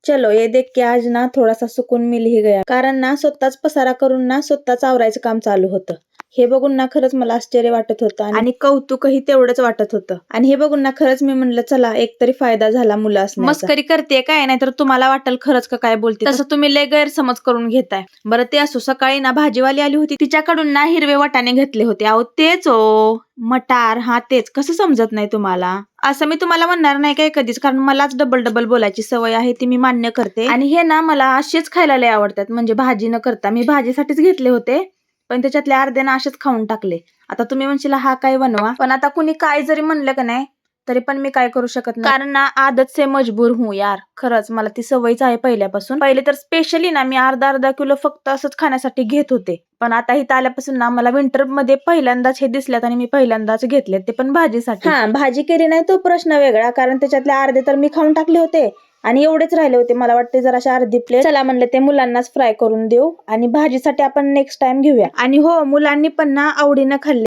चलो ये देख के आज ना थोडासा सुकून मिल ही गया, कारण ना स्वतःच पसारा करून ना स्वतःच आवरायचं काम चालू होतं. हे बघून ना खरंच मला आश्चर्य वाटत होतं आणि कौतुकही तेवढंच वाटत होतं. आणि हे बघून ना खरंच मी म्हणलं चला एकतरी फायदा झाला मुलं असण्याचा. मस्करी करते काय, नाहीतर तुम्हाला वाटेल खरंच का काय बोलते, तसं तुम्ही लय गैरसमज करून घेताय. बरं ते असो, सकाळी ना भाजीवाली आली होती, तिच्याकडून ना हिरवे वाटाणे घेतले होते. अहो तेच मटार, हा तेच. कसं समजत नाही तुम्हाला? असं मी तुम्हाला म्हणणार नाही काय कधीच, कारण मलाच डबल डबल बोलायची सवय आहे, ती मी मान्य करते. आणि हे ना मला असेच खायला लय आवडतात, म्हणजे भाजी न करता. मी भाजीसाठीच घेतले होते, पण त्याच्यातले अर्धे ना असेच खाऊन टाकले. आता तुम्ही म्हणशील हा काय बनवा, पण आता कुणी काय जरी म्हणलं का नाही तरी पण मी काय करू शकत नाही, कारण ना आदत से मजबूर हूं यार. खरंच मला ती सवयच आहे पहिल्यापासून. पहिले तर स्पेशली ना मी अर्धा किलो फक्त असंच खाण्यासाठी घेत होते, पण आता इथं आल्यापासून ना मला विंटर मध्ये पहिल्यांदाच हे दिसल्यात आणि मी पहिल्यांदाच घेतले, ते पण भाजीसाठी. हा, भाजी केली नाही तो प्रश्न वेगळा, कारण त्याच्यातले अर्धे तर मी खाऊन टाकले होते आणि एवढेच राहिले होते. मला वाटते जराशे अर्धी प्लेट, चला म्हणलं ते मुलांनाच फ्राय करून देऊ आणि भाजीसाठी आपण नेक्स्ट टाइम घेऊया. आणि हो, मुलांनी पण ना आवडीनं खाल्ले.